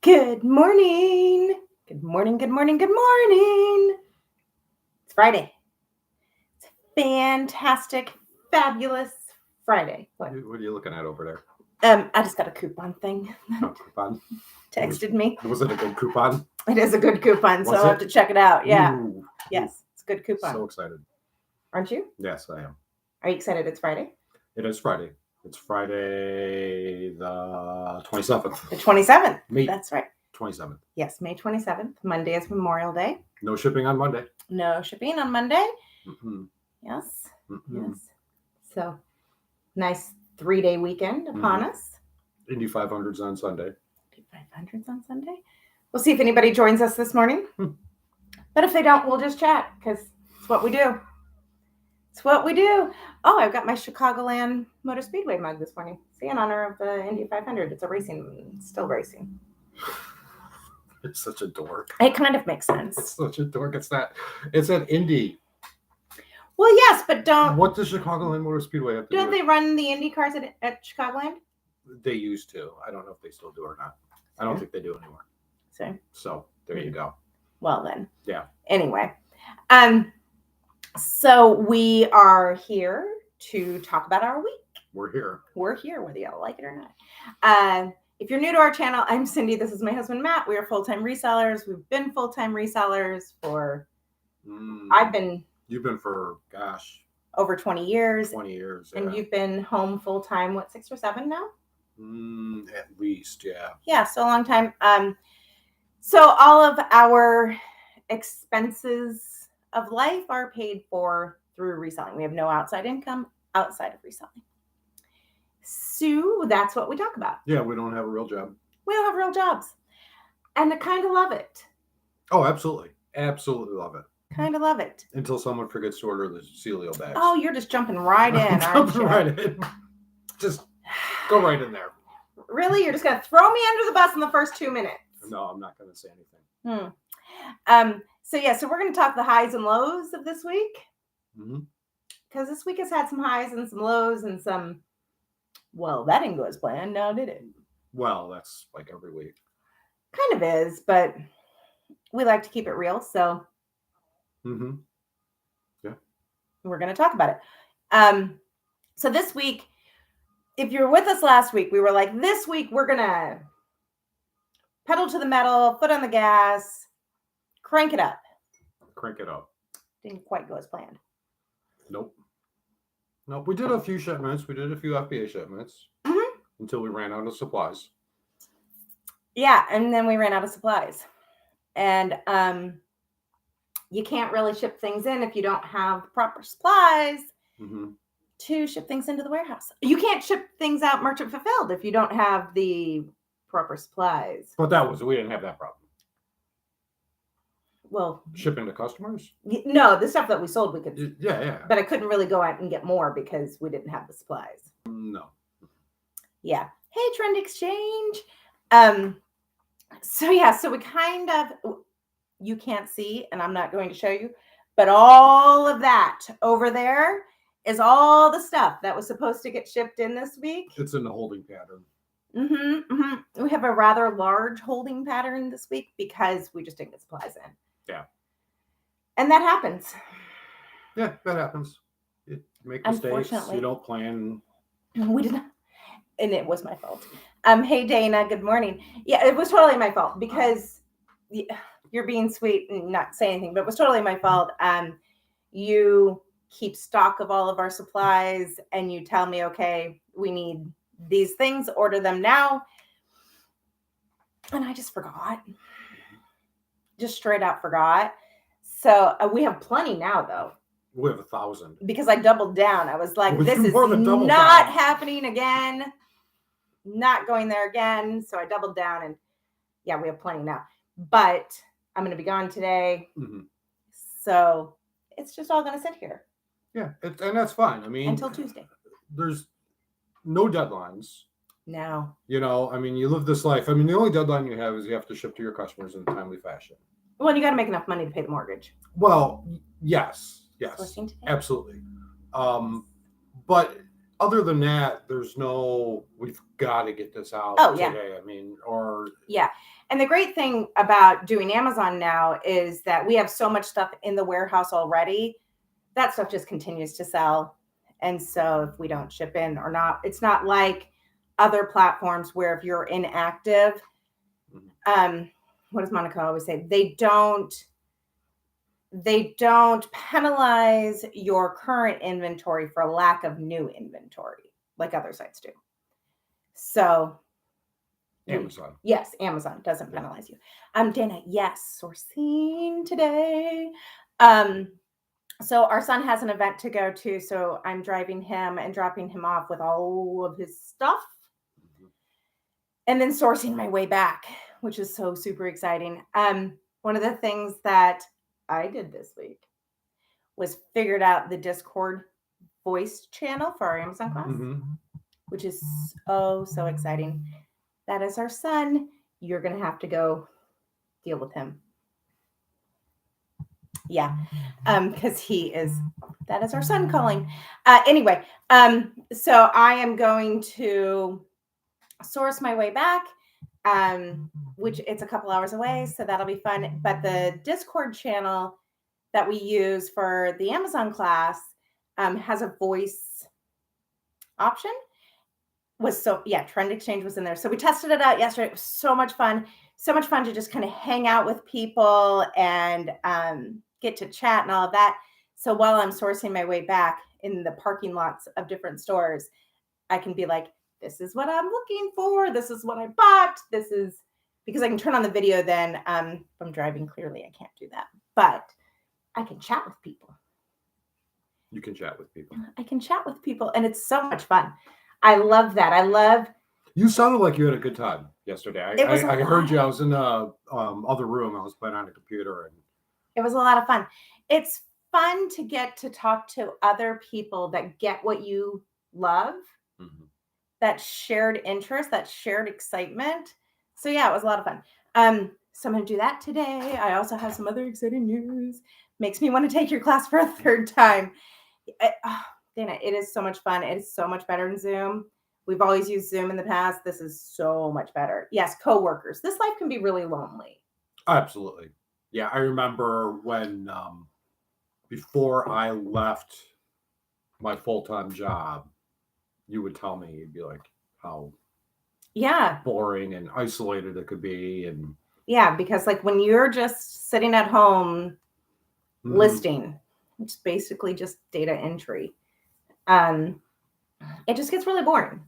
Good morning. Good morning, good morning, good morning. It's Friday. It's a fantastic, fabulous Friday. What are you looking at over there? I just got a coupon thing. Oh, coupon. Texted me. Was it a good coupon? It is a good coupon, so Was I'll have it? to check it out. Yeah. Ooh, Yes, it's a good coupon. so excited. Aren't you? Yes, I am. Are you excited it's Friday? It is Friday. It's Friday the 27th. The 27th. May That's right. 27th. Yes, May 27th. Monday is Memorial Day. No shipping on Monday. No shipping on Monday. Mm-hmm. Yes. Mm-hmm. Yes. So, nice 3-day weekend upon us. Indy 500s on Sunday. 500s on Sunday. We'll see if anybody joins us this morning. But if they don't, we'll just chat because it's what we do. It's what we do. Oh, I've got my Chicagoland Motor Speedway mug this morning. See, in honor of the Indy 500. It's a racing, still racing. It's such a dork. It kind of makes sense. It's such a dork. It's an Indy. Well, yes, but don't. What does Chicagoland Motor Speedway have to do? Don't they run the Indy cars at Chicagoland? They used to. I don't know if they still do or not. I don't think they do anymore. So there you go. Well then. Yeah. Anyway, so we are here to talk about our week. We're here. We're here, whether you like it or not. If you're new to our channel, I'm Cindy. This is my husband, Matt. We are full-time resellers. We've been full-time resellers for, You've been for, gosh. Over 20 years. 20 years, yeah. And you've been home full-time, 6 or 7 now? At least, yeah. Yeah, so a long time. So all of our expenses of life are paid for through reselling. We have no outside income outside of reselling. So that's what we talk about. Yeah, we don't have a real job. We don't have real jobs. And I kind of love it. Oh, absolutely. Absolutely love it. Kind of love it. Until someone forgets to order the Celio bags. Oh, you're just jumping right in, aren't you? Right in. Just go right in there. Really? You're just going to throw me under the bus in the first 2 minutes? No, I'm not going to say anything. So we're going to talk the highs and lows of this week. Mm-hmm. Because this week has had some highs and some lows and some, well, that didn't go as planned, now did it? Well, that's like every week. Kind of is, but we like to keep it real, so yeah, we're going to talk about it. So this week, if you're with us last week, we were like, this week we're going to pedal to the metal, foot on the gas, crank it up. Crank it up. Didn't quite go as planned. Nope. We did a few shipments. We did a few FBA shipments until we ran out of supplies. Yeah, and then we ran out of supplies. And you can't really ship things in if you don't have proper supplies to ship things into the warehouse. You can't ship things out merchant fulfilled if you don't have the proper supplies. But we didn't have that problem. Well, shipping to customers? No, the stuff that we sold, we could. Yeah. But I couldn't really go out and get more because we didn't have the supplies. No. Yeah. Hey, Trend Exchange. So we kind of, you can't see, and I'm not going to show you, but all of that over there is all the stuff that was supposed to get shipped in this week. It's in the holding pattern. We have a rather large holding pattern this week because we just didn't get supplies in. Yeah. And that happens. Yeah, that happens. You make mistakes. You don't plan. We did not. And it was my fault. Hey, Dana, good morning. Yeah, it was totally my fault because you're being sweet and not saying anything, but it was totally my fault. You keep stock of all of our supplies and you tell me, okay, we need these things, order them now. And I just forgot. Just straight out forgot. So we have plenty now, though. We have 1,000. Because I doubled down. I was like, this is not happening again. Not going there again. So I doubled down and yeah, we have plenty now. But I'm going to be gone today. So it's just all going to sit here. Yeah, and that's fine. I mean, until Tuesday. There's no deadlines. No. You live this life. I mean, the only deadline you have is you have to ship to your customers in a timely fashion. Well, you got to make enough money to pay the mortgage. Well, yes, absolutely. But other than that, there's no, we've got to get this out Oh, yeah. today. I mean, or Yeah. And the great thing about doing Amazon now is that we have so much stuff in the warehouse already. That stuff just continues to sell. And so if we don't ship in or not, it's not like other platforms where if you're inactive, what does Monica always say? They don't penalize your current inventory for lack of new inventory like other sites do. So Amazon. Yes, Amazon doesn't penalize you. Dana, yes, sourcing today. So our son has an event to go to, so I'm driving him and dropping him off with all of his stuff and then sourcing my way back, which is so super exciting. One of the things that I did this week was figured out the Discord voice channel for our Amazon class, which is so exciting. That is our son. You're going to have to go deal with him. Yeah. Because that is our son calling. Anyway, so I am going to source my way back, which it's a couple hours away, so that'll be fun. But the Discord channel that we use for the Amazon class has a voice option. Trend exchange was in there. So we tested it out yesterday. It was so much fun to just kind of hang out with people and get to chat and all of that. So while I'm sourcing my way back in the parking lots of different stores, I can be like, this is what I'm looking for. This is what I bought. This is because I can turn on the video then. If I'm driving, clearly I can't do that, but I can chat with people. You can chat with people. I can chat with people, and it's so much fun. I love that. You sounded like you had a good time yesterday. I heard you. I was in the other room. I was playing on a computer, and it was a lot of fun. It's fun to get to talk to other people that get what you love, that shared interest, that shared excitement. So yeah, it was a lot of fun. So I'm going to do that today. I also have some other exciting news. Makes me want to take your class for a third time. Dana, it is so much fun. It is so much better than Zoom. We've always used Zoom in the past. This is so much better. Yes, coworkers. This life can be really lonely. Absolutely. Yeah, I remember when before I left my full-time job, you would tell me, you'd be like, how boring and isolated it could be. And yeah, because like when you're just sitting at home listing, it's basically just data entry. It just gets really boring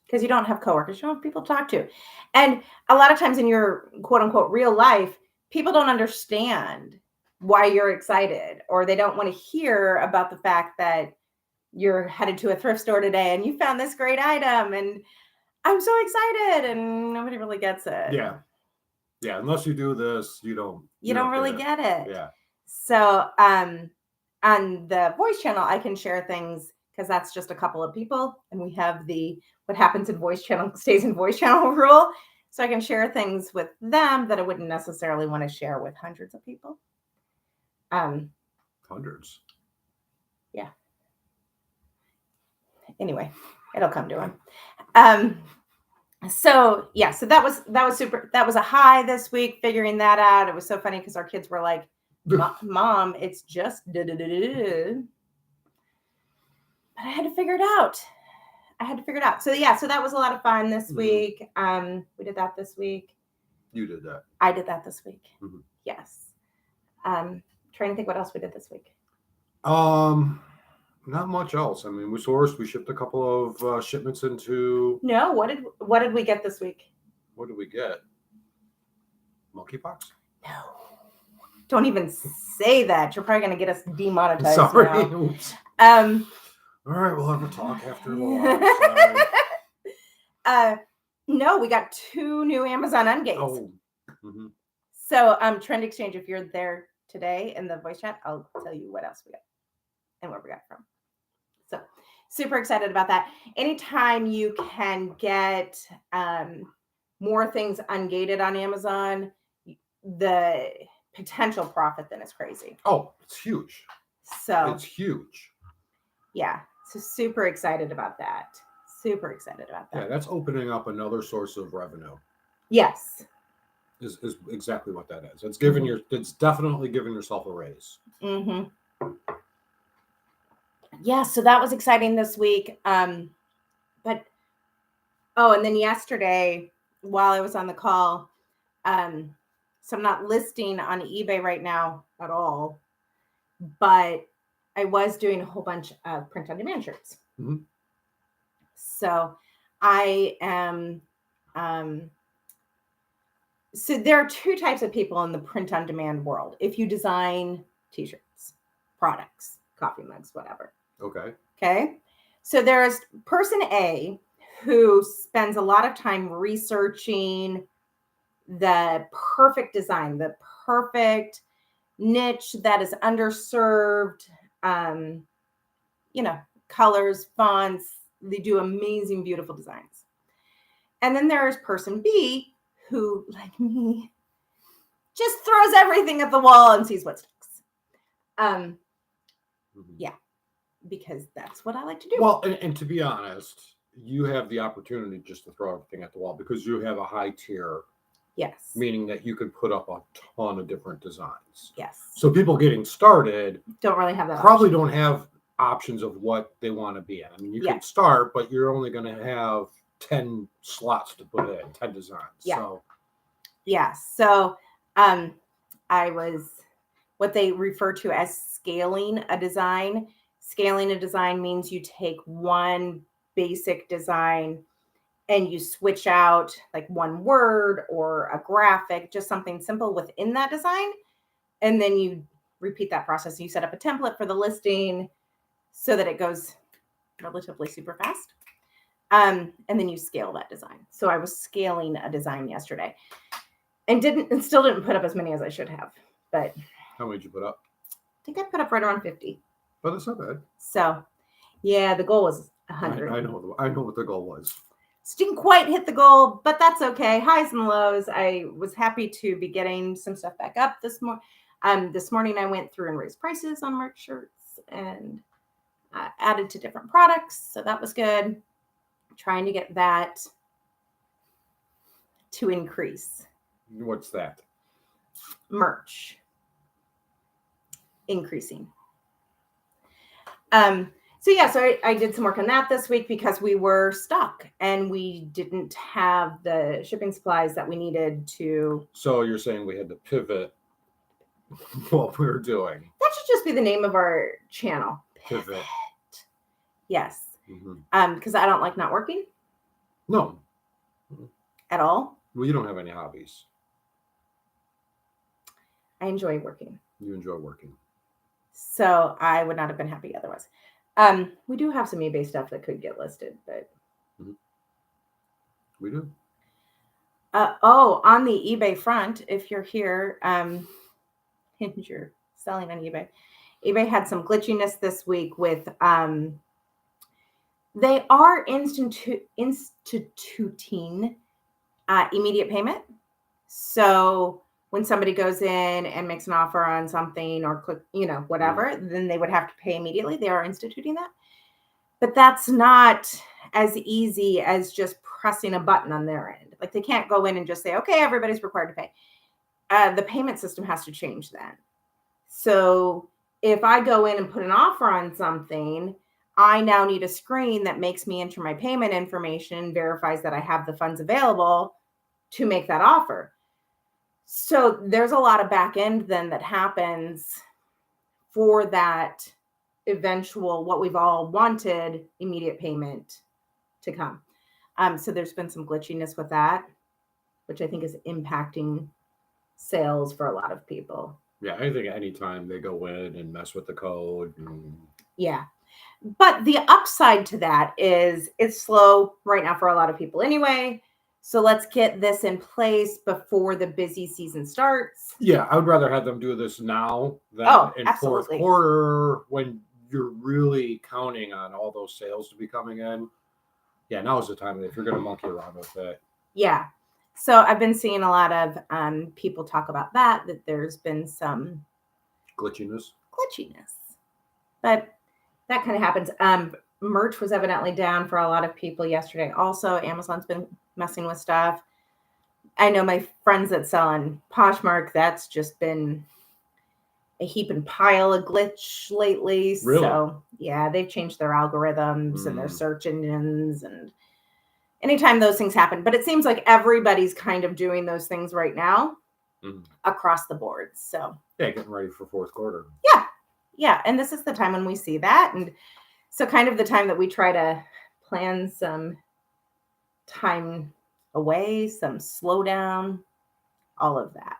because you don't have coworkers, you don't have people to talk to. And a lot of times in your quote unquote real life, people don't understand why you're excited, or they don't want to hear about the fact that you're headed to a thrift store today and you found this great item and I'm so excited, and nobody really gets it. Yeah. Unless you do this, you don't really get it. Yeah. So on the voice channel, I can share things because that's just a couple of people, and we have the what happens in voice channel stays in voice channel rule. So I can share things with them that I wouldn't necessarily want to share with hundreds of people. Hundreds. Yeah. Anyway, it'll come to him. So that was super. That was a high this week, figuring that out. It was so funny because our kids were like, Mom, it's just But I had to figure it out. So that was a lot of fun this week. We did that this week. You did that. I did that this week. Yes. Trying to think what else we did this week. Not much else. I mean, we sourced. We shipped a couple of shipments into. No, what did we get this week? What did we get? Monkeypox? No. Don't even say that. You're probably going to get us demonetized. Sorry. Now. All right, we'll have a talk after the live. No, we got 2 new Amazon ungates. Oh. So, Trend Exchange, if you're there today in the voice chat, I'll tell you what else we got and where we got from. So, super excited about that. Anytime you can get more things ungated on Amazon, the potential profit then is crazy. Oh, it's huge. So it's huge. Yeah. So super excited about that. Super excited about Yeah, that. that's opening up another source of revenue. Yes. Is exactly what that is. It's giving it's definitely giving yourself a raise. Mm-hmm. Yeah, so that was exciting this week. But and then yesterday while I was on the call, so I'm not listing on eBay right now at all, but I was doing a whole bunch of print on demand shirts. Mm-hmm. So I am so there are two types of people in the print on demand world. If you design t-shirts, products, coffee mugs, whatever. Okay. So there's person A who spends a lot of time researching the perfect design, the perfect niche that is underserved, colors, fonts. They do amazing, beautiful designs. And then there's person B who, like me, just throws everything at the wall and sees what sticks. Yeah, because that's what I like to do. Well, and to be honest, you have the opportunity just to throw everything at the wall because you have a high tier. Yes. Meaning that you could put up a ton of different designs. Yes. So people getting started don't really have that. Probably don't have options of what they want to be in. I mean, you could Yeah. start, but you're only going to have 10 slots to put in, 10 designs. Yeah. So Yeah. So I was what they refer to as scaling a design. Scaling a design means you take one basic design and you switch out like one word or a graphic, just something simple within that design. And then you repeat that process. You set up a template for the listing so that it goes relatively super fast. And then you scale that design. So I was scaling a design yesterday and still didn't put up as many as I should have. But how many did you put up? I think I put up right around 50. But that's not bad. So yeah, the goal was 100. I know what the goal was. So didn't quite hit the goal, but that's okay. Highs and lows. I was happy to be getting some stuff back up this morning. This morning I went through and raised prices on merch shirts and added to different products. So that was good. Trying to get that to increase. What's that? Merch. Increasing. So I did some work on that this week because we were stuck and we didn't have the shipping supplies that we needed to. So you're saying we had to pivot what we were doing. That should just be the name of our channel. Pivot. Yes. Because I don't like not working. No. At all. Well, you don't have any hobbies. I enjoy working. You enjoy working. So I would not have been happy otherwise. We do have some eBay stuff that could get listed, but we do. On the eBay front, if you're here, and you're selling on eBay, eBay had some glitchiness this week with they are instituting immediate payment. So when somebody goes in and makes an offer on something or click, whatever, then they would have to pay immediately. They are instituting that. But that's not as easy as just pressing a button on their end. Like they can't go in and just say, okay, everybody's required to pay. The payment system has to change then. So if I go in and put an offer on something, I now need a screen that makes me enter my payment information, verifies that I have the funds available to make that offer. So there's a lot of back end then that happens for that eventual, what we've all wanted, immediate payment to come. So there's been some glitchiness with that, which I think is impacting sales for a lot of people. Yeah, I think anytime they go in and mess with the code. Yeah. But the upside to that is it's slow right now for a lot of people anyway. So let's get this in place before the busy season starts. Yeah, I would rather have them do this now than in fourth quarter when you're really counting on all those sales to be coming in. Yeah, now is the time if you're going to monkey around with it. Yeah. So I've been seeing a lot of people talk about that there's been some glitchiness. But that kind of happens. merch was evidently down for a lot of people yesterday. Also, Amazon's been messing with stuff. I know my friends that sell on Poshmark, that's just been a heap and pile of glitch lately. Really? So yeah, they've changed their algorithms and their search engines, and anytime those things happen. But it seems like everybody's kind of doing those things right now across the board. So yeah, getting ready for fourth quarter. Yeah. And this is the time when we see that. And so kind of the time that we try to plan some time away, some slowdown, all of that.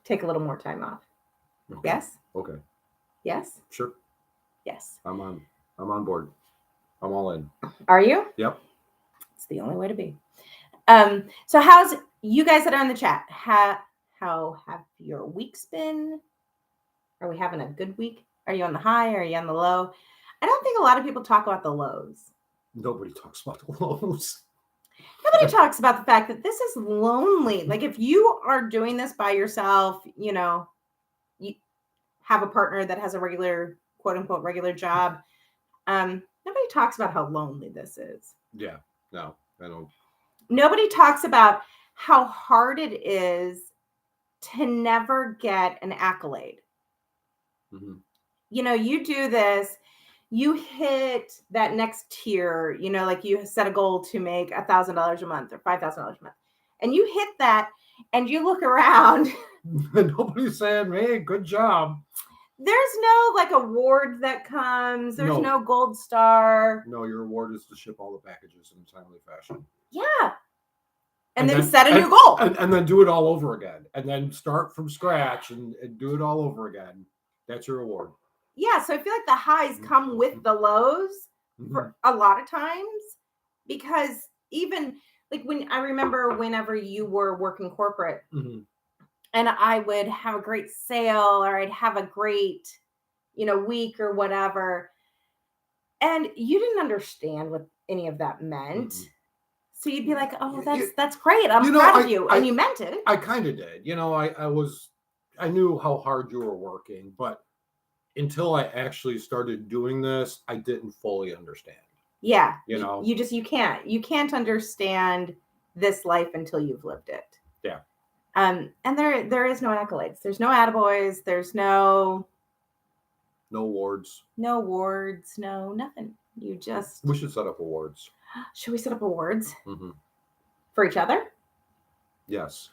Take a little more time off. Okay. Yes? Okay. Yes? Sure. Yes. I'm on board. I'm all in. Are you? Yep. It's the only way to be. So how's you guys that are in the chat? How have your weeks been? Are we having a good week? Are you on the high? Are you on the low? I don't think a lot of people talk about the lows. Nobody talks about the lows. Nobody talks about the fact that this is lonely. Like if you are doing this by yourself, you know, you have a partner that has a regular, quote unquote, regular job. Nobody talks about how lonely this is. Yeah, no, I don't. Nobody talks about how hard it is to never get an accolade. Mm-hmm. You know, you do this, you hit that next tier, you know, like you set a goal to make $1,000 a month or $5,000 a month, and you hit that and you look around. Nobody's saying, hey, good job. There's no like award that comes. There's no gold star. No, your award is to ship all the packages in a timely fashion. Yeah. And then set a new goal. And then do it all over again. And then start from scratch and do it all over again. That's your award. Yeah. So I feel like the highs come with the lows for a lot of times, because even like when I remember whenever you were working corporate, and I would have a great sale or I'd have a great, you know, week or whatever, and you didn't understand what any of that meant. So you'd be like, oh, that's great. I'm proud of you. And you meant it. I kind of did. You know, I knew how hard you were working, but until I actually started doing this, I didn't fully understand. Yeah. You know, you can't understand this life until you've lived it. Yeah. And there is no accolades. There's no attaboys. There's no awards. No awards. No nothing. You just. We should set up awards. Should we set up awards for each other? Yes.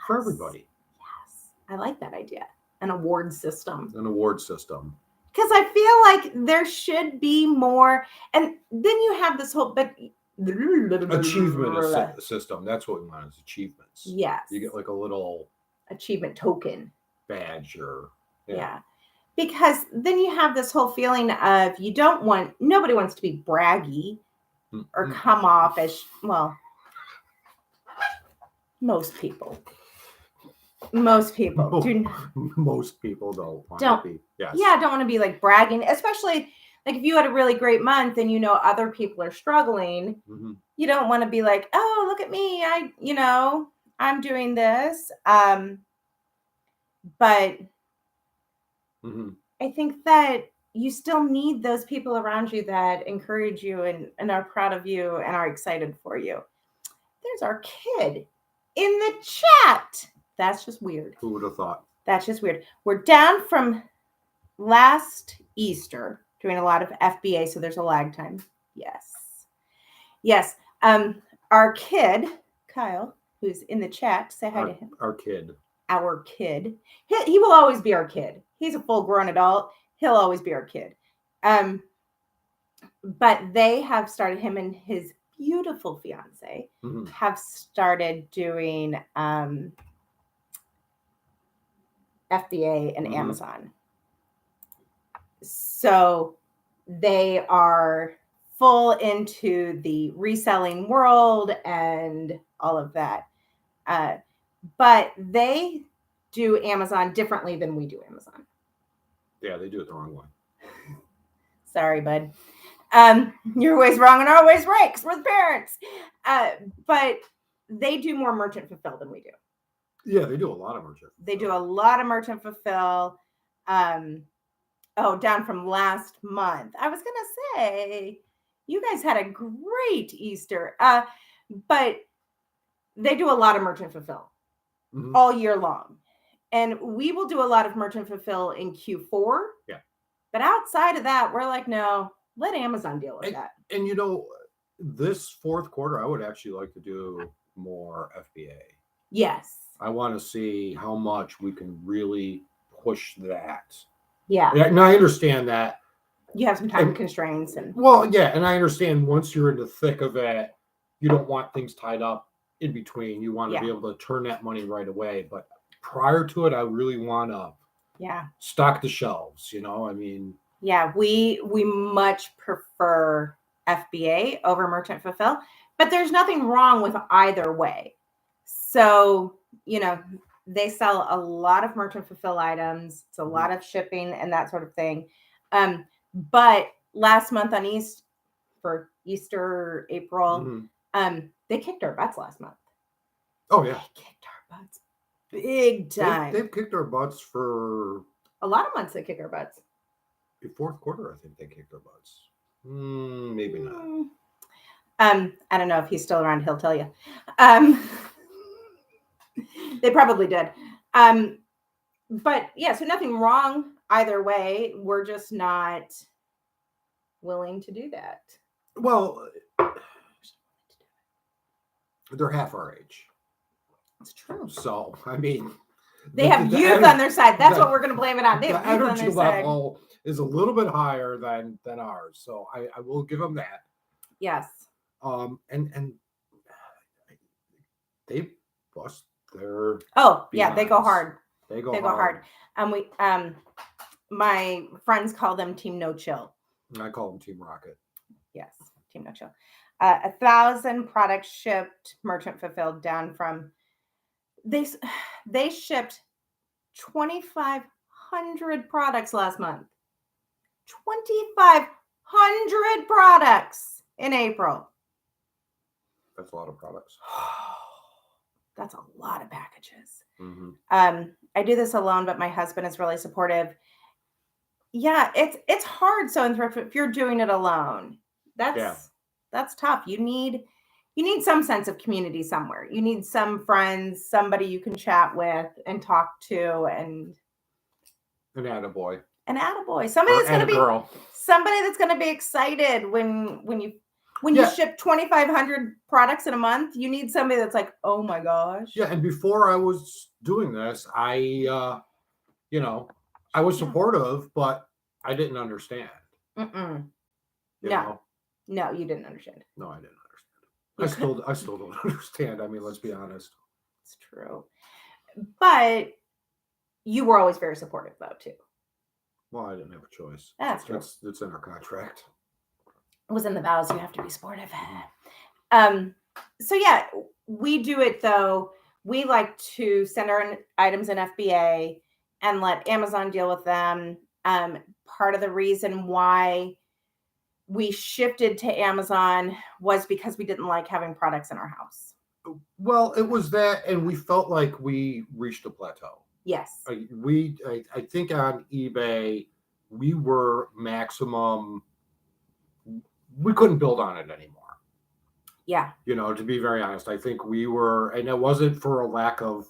For everybody. Yes. I like that idea. An award system. Because I feel like there should be more. And then you have this whole achievement system. That's what we want, is achievements. Yes. You get like a little achievement token. Badge or yeah. Because then you have this whole feeling of nobody wants to be braggy or come off as, well, most people do. Most people don't want to be. Yes. Yeah, don't want to be like bragging, especially like if you had a really great month and you know other people are struggling. You don't want to be like, oh, look at me, I'm doing this. But I think that you still need those people around you that encourage you and are proud of you and are excited for you. There's our kid in the chat. That's just weird. Who would have thought? That's just weird. We're down from last Easter doing a lot of FBA, so there's a lag time. Yes. Our kid, Kyle, who's in the chat, say hi to him. Our kid. He will always be our kid. He's a full-grown adult. He'll always be our kid. But they have started, him and his beautiful fiance have started doing FBA and Amazon. So they are full into the reselling world and all of that. But they do Amazon differently than we do Amazon. Yeah, they do it the wrong way. Sorry, bud. You're always wrong and our ways right, because we're the parents. But they do more merchant fulfill than we do. Yeah, they do a lot of merchant fulfill. They do a lot of merchant fulfill. Oh, down from last month. I was gonna say you guys had a great Easter. But they do a lot of merchant fulfill all year long. And we will do a lot of merchant fulfill in Q4. Yeah. But outside of that, we're like, no, let Amazon deal with that. And this fourth quarter, I would actually like to do more FBA. Yes. I want to see how much we can really push that. Yeah. And I understand that. You have some time constraints. And I understand once you're in the thick of it, you don't want things tied up in between. You want to be able to turn that money right away. But prior to it, I really want to stock the shelves, I mean. Yeah, we much prefer FBA over merchant fulfill, but there's nothing wrong with either way. So, they sell a lot of merchant fulfill items. It's a lot of shipping and that sort of thing. But last month on Easter, April, they kicked our butts last month. Oh, yeah. They kicked our butts big time. They've kicked our butts for a lot of months. They kick our butts. The fourth quarter, I think they kicked our butts. Maybe not. I don't know if he's still around. He'll tell you. They probably did. But yeah, so nothing wrong either way. We're just not willing to do that. Well, they're half our age. It's true. So, I mean, they have youth on their side. That's what we're going to blame it on. They have the youth on energy their level side. Is a little bit higher than ours. So I will give them that. Yes. And they bust their. Oh yeah, they go hard. They go hard. And my friends call them Team No Chill. I call them Team Rocket. Yes, Team No Chill. 1,000 products shipped, merchant fulfilled, down from they shipped 2,500 products last month. 2,500 products in April. That's a lot of products. That's a lot of packages. Mm-hmm. I do this alone, but my husband is really supportive. Yeah, it's hard. So if you're doing it alone, that's tough. You need some sense of community somewhere. You need some friends, somebody you can chat with and talk to, and an attaboy. Somebody that's going to be excited when you ship 2,500 products in a month. You need somebody that's like, oh my gosh. Yeah, and before I was doing this, I was supportive, but I didn't understand. No, you didn't understand. No, I didn't understand. I still don't understand. I mean, let's be honest. It's true. But you were always very supportive, though, too. Well, I didn't have a choice. That's true. It's in our contract. It was in the vows. You have to be supportive. So yeah, we do it though. We like to send our items in FBA and let Amazon deal with them. Part of the reason why we shifted to Amazon was because we didn't like having products in our house. Well, it was that, and we felt like we reached a plateau. Yes. I think on eBay, we were maximum. We couldn't build on it anymore. Yeah. To be very honest, I think we were, and it wasn't for a lack of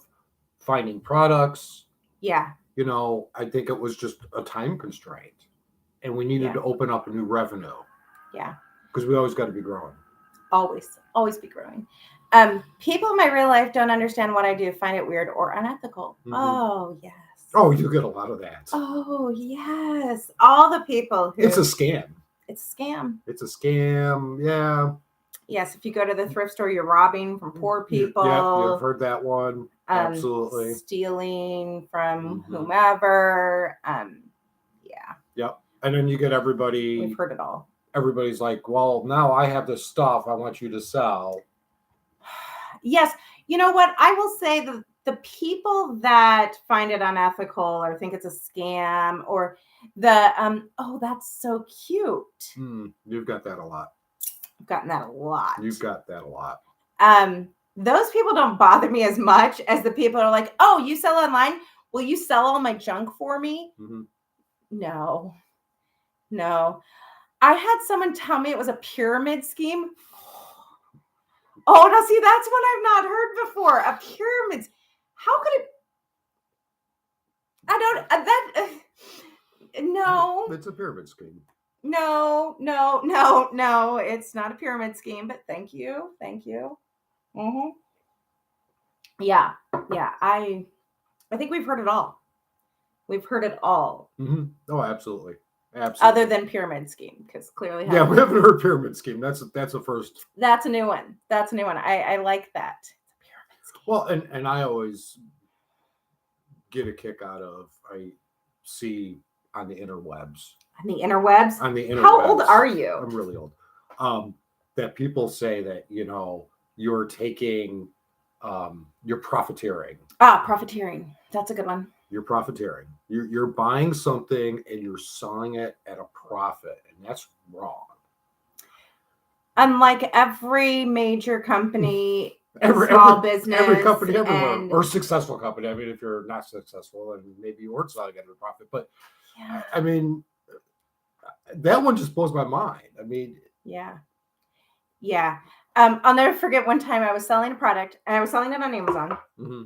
finding products. Yeah. I think it was just a time constraint, and we needed to open up a new revenue. Yeah. Because we always got to be growing. Always be growing. People in my real life don't understand what I do, find it weird or unethical. Mm-hmm. Oh, yes. Oh, you get a lot of that. Oh, yes. All the people who... It's a scam. It's a scam. It's a scam. Yeah. Yes. If you go to the thrift store, you're robbing from poor people. Yeah, you've heard that one. Absolutely. Stealing from whomever. Yeah. Yep. And then you get everybody. We've heard it all. Everybody's like, well, now I have this stuff I want you to sell. Yes. You know what? I will say the people that find it unethical or think it's a scam or oh, that's so cute. You've got that a lot. I've gotten that a lot. You've got that a lot. Those people don't bother me as much as the people who are like, oh, you sell online? Will you sell all my junk for me? Mm-hmm. No. I had someone tell me it was a pyramid scheme. Oh, now see, that's what I've not heard before. A pyramid. How could it? I don't. No. It's a pyramid scheme. No. It's not a pyramid scheme, but thank you. Mm-hmm. Yeah. I think we've heard it all. Mm-hmm. Oh, absolutely. Other than pyramid scheme, because clearly, we haven't heard pyramid scheme. That's a first. That's a new one. I like that. It's a pyramid scheme. Well, and I always get a kick out of, I see on the interwebs. How old are you? I'm really old. That people say that, you're taking, you're profiteering. Profiteering. That's a good one. You're profiteering. You're buying something and you're selling it at a profit, and that's wrong. Unlike every major company, small business, every company everywhere, or successful company. I mean, if you're not successful, and maybe you weren't selling at a profit, but yeah. I mean, that one just blows my mind. I mean, yeah. I'll never forget one time I was selling a product, and I was selling it on Amazon, mm-hmm.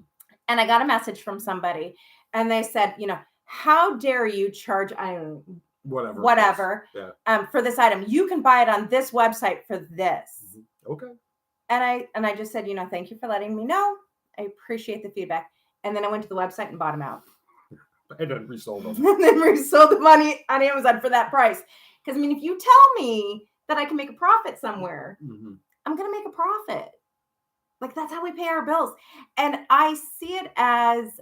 and I got a message from somebody, and they said, how dare you charge whatever for this item? You can buy it on this website for this. Mm-hmm. Okay. And I just said, thank you for letting me know. I appreciate the feedback. And then I went to the website and bought them out. And then resold them. And then resold the money on Amazon for that price. Because, if you tell me that I can make a profit somewhere, mm-hmm. I'm going to make a profit. Like, that's how we pay our bills. And I see it as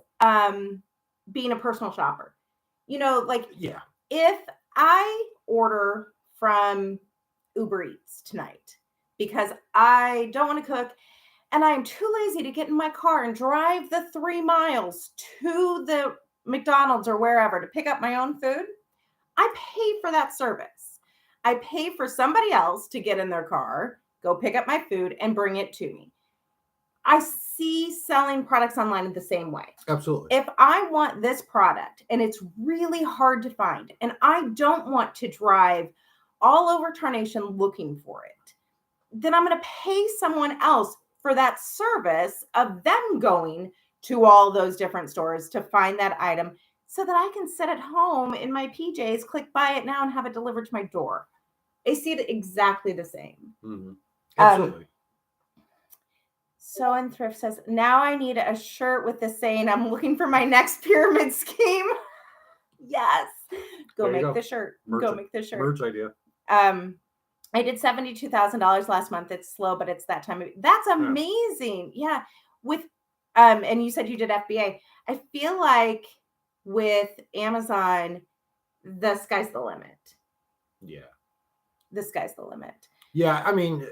being a personal shopper. If I order from Uber Eats tonight because I don't want to cook and I'm too lazy to get in my car and drive the 3 miles to the McDonald's or wherever to pick up my own food, I pay for that service. I pay for somebody else to get in their car, go pick up my food, and bring it to me. I see selling products online in the same way. Absolutely. If I want this product and it's really hard to find and I don't want to drive all over Tarnation looking for it, then I'm going to pay someone else for that service of them going to all those different stores to find that item so that I can sit at home in my PJs, click buy it now, and have it delivered to my door. I see it exactly the same. Mm-hmm. Absolutely. So and Thrift says, now I need a shirt with the saying, I'm looking for my next pyramid scheme. Yes. Go make the shirt. Merch idea. I did $72,000 last month. It's slow, but it's that time. That's amazing. Yeah. With, and you said you did FBA. I feel like with Amazon, the sky's the limit. Yeah. The sky's the limit. Yeah. I mean,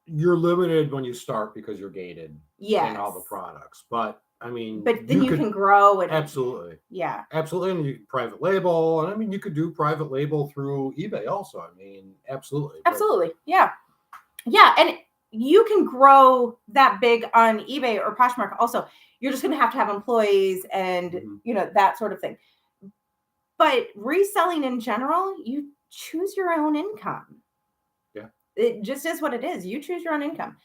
you're limited when you start because you're gated in all the products. But I mean, but then you can grow. And, absolutely. Yeah. Absolutely. And you private label. And I mean, you could do private label through eBay also. I mean, absolutely. Absolutely. Yeah. Yeah. And you can grow that big on eBay or Poshmark also. You're just going to have employees and, mm-hmm. That sort of thing. But reselling in general, you choose your own income. Yeah. It just is what it is. You choose your own income.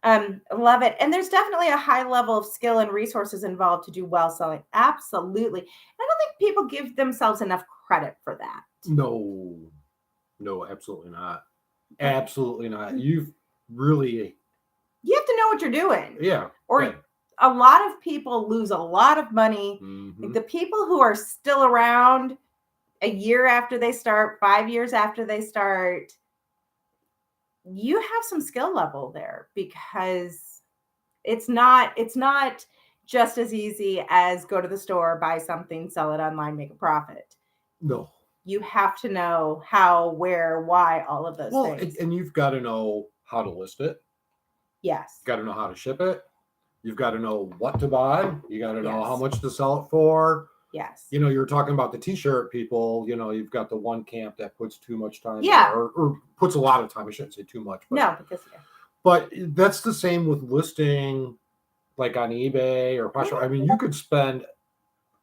Love it. And there's definitely a high level of skill and resources involved to do well selling. Absolutely. And I don't think people give themselves enough credit for that. No, absolutely not. Absolutely not. You have to know what you're doing. Yeah. Or a lot of people lose a lot of money. Mm-hmm. Like the people who are still around a year after they start, 5 years after they start, you have some skill level there because it's not just as easy as go to the store, buy something, sell it online, make a profit. No. You have to know how, where, why, all of those things. And you've got to know how to list it. Yes. You've got to know how to ship it. You've got to know what to buy. You got to know how much to sell it for. Yes. You're talking about the t-shirt people, you've got the one camp that puts too much time or puts a lot of time. I shouldn't say too much. But that's the same with listing like on eBay or Poshmark. I mean, you could spend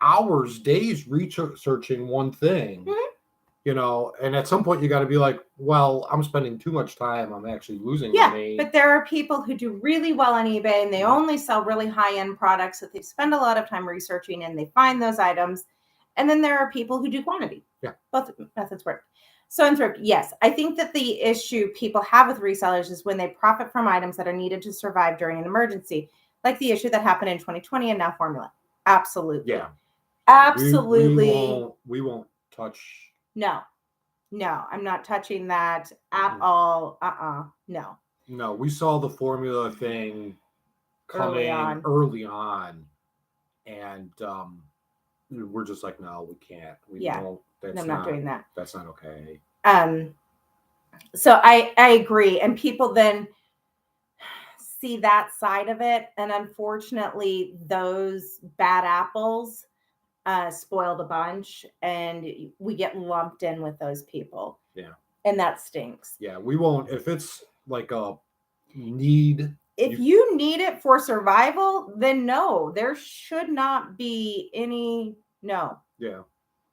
hours, days researching one thing. And at some point you got to be like, well, I'm spending too much time. I'm actually losing money. But there are people who do really well on eBay and they only sell really high-end products that they spend a lot of time researching and they find those items. And then there are people who do quantity. Yeah. Both methods work. So in thrift, yes, I think that the issue people have with resellers is when they profit from items that are needed to survive during an emergency, like the issue that happened in 2020 and now formula. Absolutely. Yeah. Absolutely. We won't touch. No, I'm not touching that at all. No. No, we saw the formula thing coming early on. And we're just like, no, we can't. We won't. I'm not doing that. That's not okay. So I agree. And people then see that side of it. And unfortunately, those bad apples spoiled a bunch and we get lumped in with those people. Yeah. And that stinks. Yeah, we won't. If it's like a need. If you need it for survival, then no, there should not be any. No. Yeah.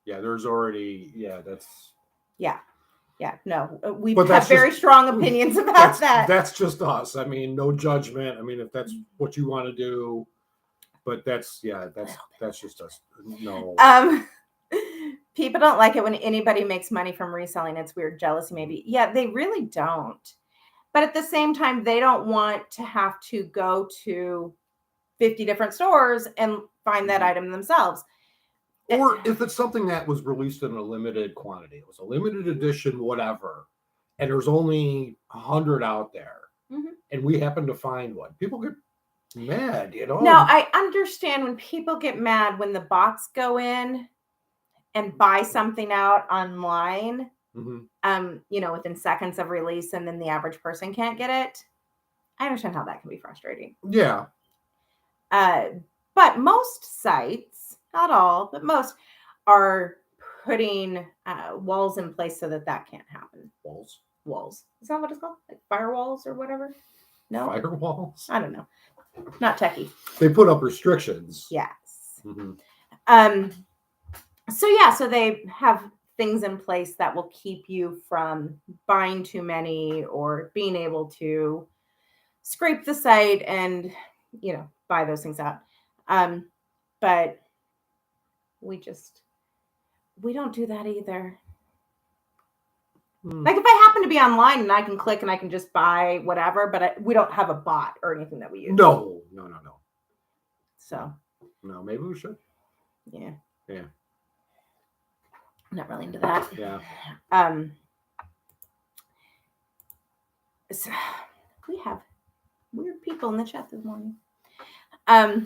Yeah, there's already. Yeah, that's. Yeah. Yeah, no, we have very strong opinions about that. That's just us. I mean, no judgment. I mean, if that's what you want to do, but that's just us. No. People don't like it when anybody makes money from reselling. It's weird, jealousy maybe. Yeah, they really don't. But at the same time, they don't want to have to go to 50 different stores and find that item themselves. Or if it's something that was released in a limited quantity, it was a limited edition, whatever, and there's only 100 out there, and we happen to find one, people get mad, Now, I understand when people get mad when the bots go in and buy something out online, within seconds of release, and then the average person can't get it. I understand how that can be frustrating. Yeah. But most sites, not all, but most are putting walls in place so that can't happen. Walls. Is that what it's called? Like firewalls or whatever? No? Firewalls? I don't know. Not techie. They put up restrictions. Yes. So they have things in place that will keep you from buying too many or being able to scrape the site and, buy those things out. But we don't do that either. Like if I happen to be online and I can click and I can just buy whatever, but we don't have a bot or anything that we use. No. So. No, maybe we should. Yeah. Yeah. I'm not really into that. Yeah. So we have weird people in the chat this morning. But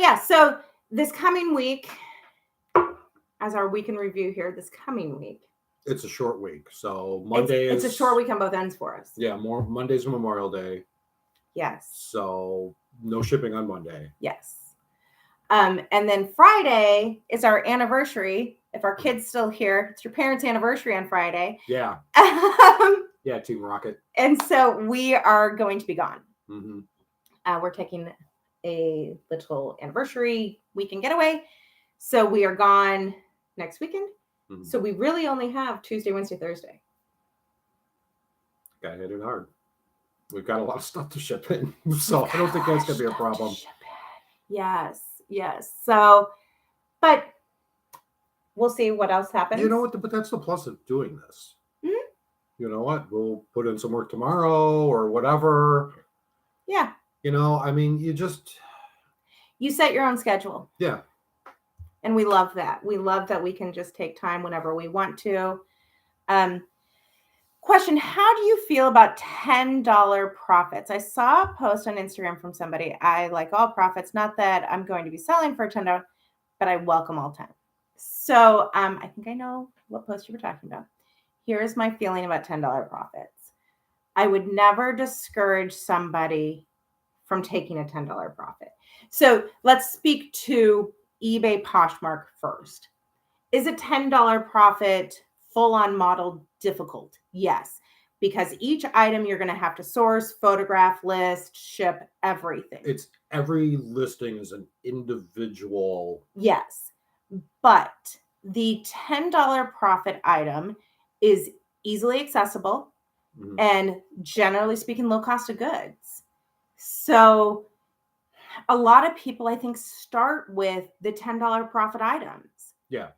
yeah, so this coming week, as our week in review here, this coming week. It's a short week. So Monday it's a short week on both ends for us. Yeah, Monday's Memorial Day. Yes. So no shipping on Monday. Yes. And then Friday is our anniversary. If our kid's still here, it's your parents' anniversary on Friday. Yeah. Yeah, Team Rocket. And so we are going to be gone. Mm-hmm. We're taking a little anniversary weekend getaway. So we are gone next weekend. Mm-hmm. So we really only have Tuesday, Wednesday, Thursday. Got hit it hard. We've got a lot of stuff to ship in. So I don't think that's going to be a problem. Yes. So, but we'll see what else happens. You know what? But that's the plus of doing this. Mm-hmm. You know what? We'll put in some work tomorrow or whatever. Yeah. I mean, you set your own schedule. Yeah. And we love that. We love that we can just take time whenever we want to. Question, how do you feel about $10 profits? I saw a post on Instagram from somebody. I like all profits. Not that I'm going to be selling for $10, but I welcome all 10. So I think I know what post you were talking about. Here's my feeling about $10 profits. I would never discourage somebody from taking a $10 profit. So let's speak to eBay Poshmark first. Is a $10 profit full-on model difficult? Yes, because each item you're going to have to source, photograph, list, ship, everything. It's every listing is an individual. Yes. But the $10 profit item is easily accessible and generally speaking, low cost of goods. So a lot of people, I think, start with the $10 profit items. Yeah,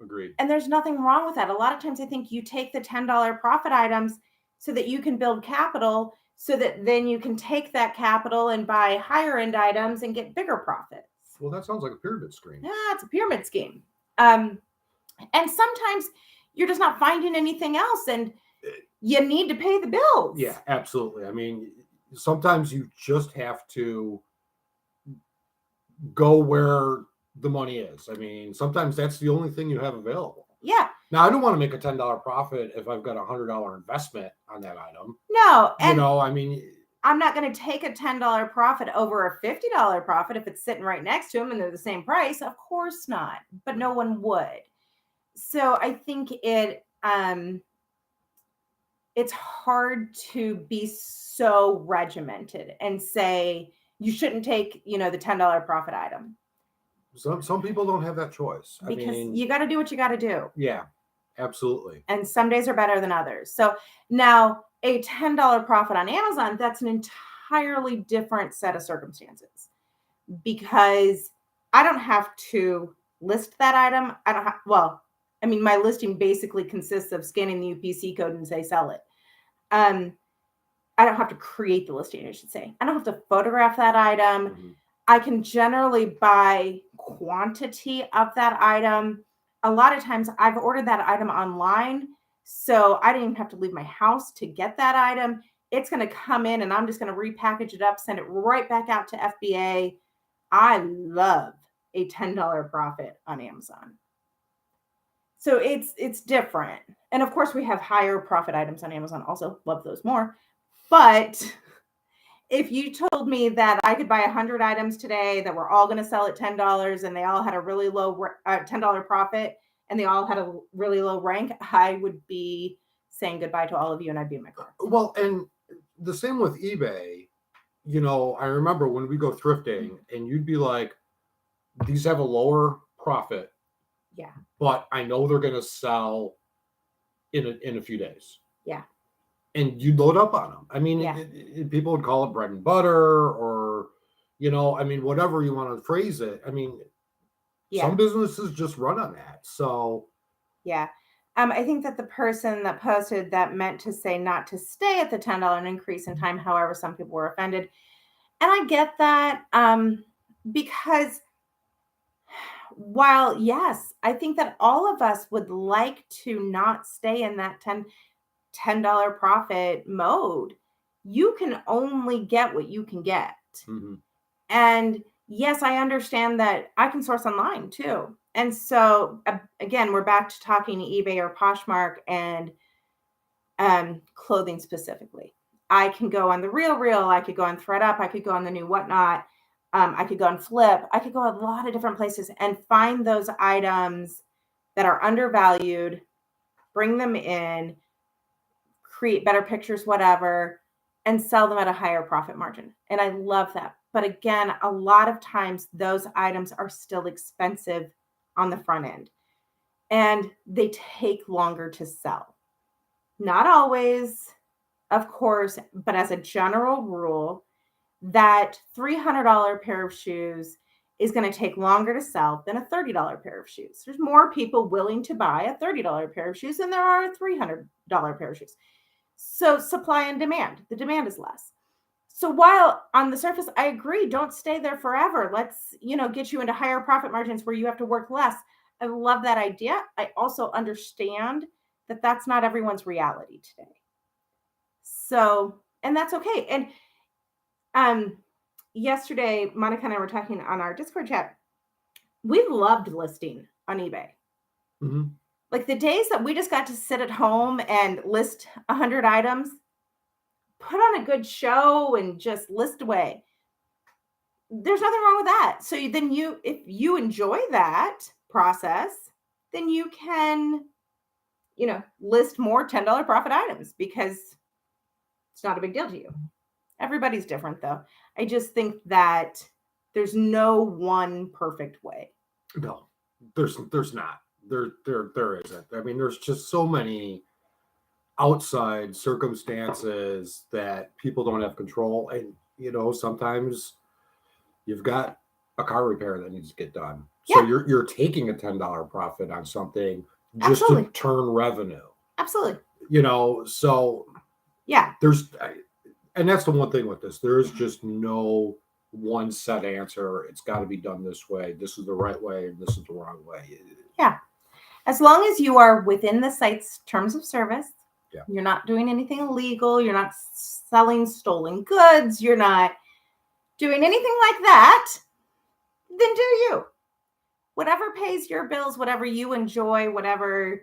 agreed. And there's nothing wrong with that. A lot of times I think you take the $10 profit items so that you can build capital, so that then you can take that capital and buy higher end items and get bigger profits. Well, that sounds like a pyramid scheme. Yeah, it's a pyramid scheme. And sometimes you're just not finding anything else and you need to pay the bills. Yeah, absolutely. I mean, sometimes you just have to go where the money is. I mean, sometimes that's the only thing you have available. Yeah. Now, I don't want to make a $10 profit if I've got a $100 investment on that item. No. And, I mean, I'm not going to take a $10 profit over a $50 profit if it's sitting right next to them and they're the same price. Of course not. But no one would. So I think it's hard to be so regimented and say you shouldn't take, the $10 profit item. Some people don't have that choice. Because you got to do what you got to do. Yeah, absolutely. And some days are better than others. So now a $10 profit on Amazon, that's an entirely different set of circumstances because I don't have to list that item. My listing basically consists of scanning the UPC code and say sell it. I don't have to create the listing, I should say. I don't have to photograph that item. Mm-hmm. I can generally buy quantity of that item. A lot of times I've ordered that item online, so I didn't even have to leave my house to get that item. It's going to come in and I'm just going to repackage it up, send it right back out to FBA. I love a $10 profit on Amazon. So it's different. And of course we have higher profit items on Amazon. Also love those more. But if you told me that I could buy 100 items today that were all going to sell at $10 and they all had a really low $10 profit and they all had a really low rank, I would be saying goodbye to all of you and I'd be in my car. Well, and the same with eBay. I remember when we go thrifting and you'd be like, these have a lower profit. Yeah. But I know they're going to sell in a few days. Yeah. And you'd load up on them. I mean, people would call it bread and butter or, whatever you want to phrase it. I mean, some businesses just run on that. So. Yeah. I think that the person that posted that meant to say not to stay at the $10 increase in time. However, some people were offended. And I get that because while, yes, I think that all of us would like to not stay in that $10 profit mode, you can only get what you can get. Mm-hmm. And yes, I understand that I can source online too. And so again, we're back to talking to eBay or Poshmark and clothing specifically. I can go on the Real, I could go on ThreadUp, I could go on the new Whatnot, I could go on Flip, I could go a lot of different places and find those items that are undervalued, bring them in, create better pictures, whatever, and sell them at a higher profit margin. And I love that. But again, a lot of times those items are still expensive on the front end and they take longer to sell. Not always, of course, but as a general rule, that $300 pair of shoes is going to take longer to sell than a $30 pair of shoes. There's more people willing to buy a $30 pair of shoes than there are a $300 pair of shoes. So supply and demand, the demand is less. So while on the surface, I agree, don't stay there forever. Let's, get you into higher profit margins where you have to work less. I love that idea. I also understand that that's not everyone's reality today. So, and that's okay. And yesterday, Monica and I were talking on our Discord chat. We loved listing on eBay. Mm-hmm. Like the days that we just got to sit at home and list 100 items, put on a good show and just list away. There's nothing wrong with that. So then if you enjoy that process, then you can list more $10 profit items because it's not a big deal to you. Everybody's different though. I just think that there's no one perfect way. No, there's not. There isn't. I mean, there's just so many outside circumstances that people don't have control. And, sometimes you've got a car repair that needs to get done. So you're taking a $10 profit on something just Absolutely. to turn revenue. Absolutely. So yeah. And that's the one thing with this. There is just no one set answer. It's got to be done this way. This is the right way, and this is the wrong way. Yeah. As long as you are within the site's terms of service, yeah. You're not doing anything illegal. You're not selling stolen goods. You're not doing anything like that. Then do you. Whatever pays your bills, whatever you enjoy, whatever,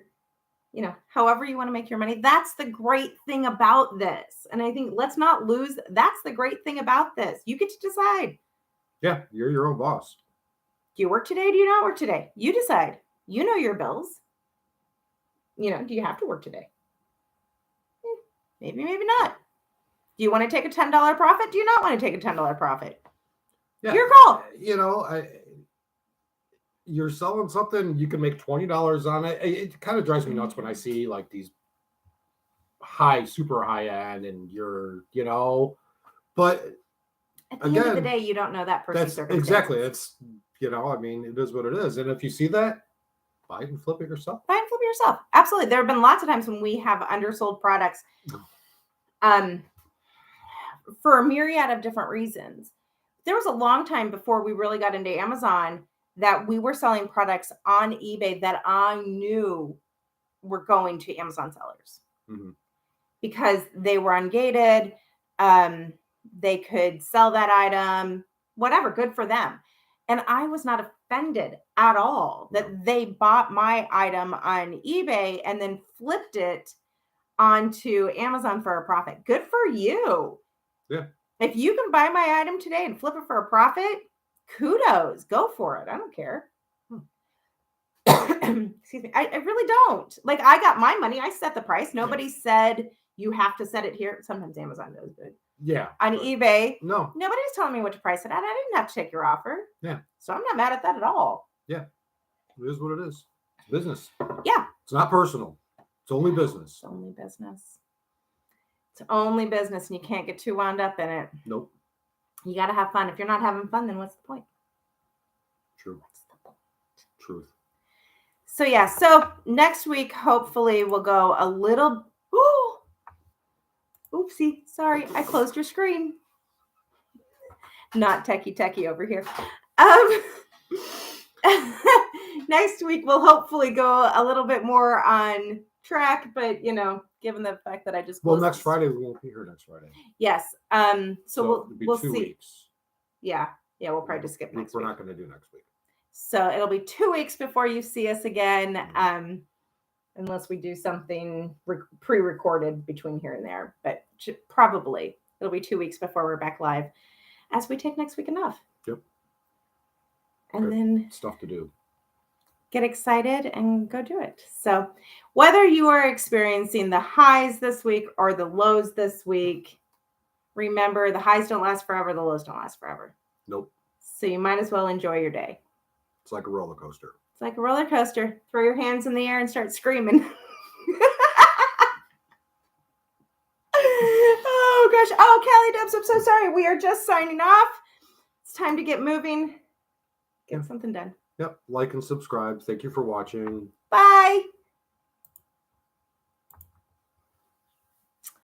however you want to make your money. That's the great thing about this. And I think let's not lose. That's the great thing about this. You get to decide. Yeah, you're your own boss. Do you work today? Do you not work today? You decide. You know your bills. Do you have to work today? Maybe, maybe not. Do you want to take a $10 profit? Do you not want to take a $10 profit? Yeah. Your call. You're selling something, you can make $20 on it. It kind of drives me nuts when I see like these super high end and but at the end of the day, you don't know that person's circumstances. Exactly. It's, it is what it is. And if you see that, buy it and flip it yourself. Buy and flip it yourself. Absolutely. There have been lots of times when we have undersold products for a myriad of different reasons. There was a long time before we really got into Amazon that we were selling products on eBay that I knew were going to Amazon sellers because they were ungated. They could sell that item, whatever, good for them. And I was not offended at all that they bought my item on eBay and then flipped it onto Amazon for a profit. Good for you. Yeah. If you can buy my item today and flip it for a profit, kudos. Go for it. I don't care. Excuse me. I really don't. Like, I got my money. I set the price. Nobody said you have to set it here. Sometimes Amazon does, but on eBay, no, nobody's telling me what to price it at. I didn't have to take your offer. Yeah. So I'm not mad at that at all. Yeah. It is what it is. It's business. Yeah. It's not personal. It's only business. It's only business. It's only business, and you can't get too wound up in it. Nope. You got to have fun. If you're not having fun, then what's the point? True. What's the point? Truth. So next week, hopefully, we'll go a little. Oopsie. Sorry, I closed your screen. Not techie over here. Next week, we'll hopefully go a little bit more on track, but given the fact that I just next Friday we won't be here next Friday. Yes. So we'll see. Weeks. Yeah. We'll probably just skip next week. We're not going to do next week. So it'll be 2 weeks before you see us again, unless we do something pre-recorded between here and there. But probably it'll be 2 weeks before we're back live, as we take next week enough. Yep. And then stuff to do. Get excited and go do it. So whether you are experiencing the highs this week or the lows this week, remember the highs don't last forever. The lows don't last forever. Nope. So you might as well enjoy your day. It's like a roller coaster. It's like a roller coaster. Throw your hands in the air and start screaming. Oh, gosh. Oh, Callie Dubs, I'm so sorry. We are just signing off. It's time to get moving. Get something done. Yep. Like and subscribe. Thank you for watching. Bye.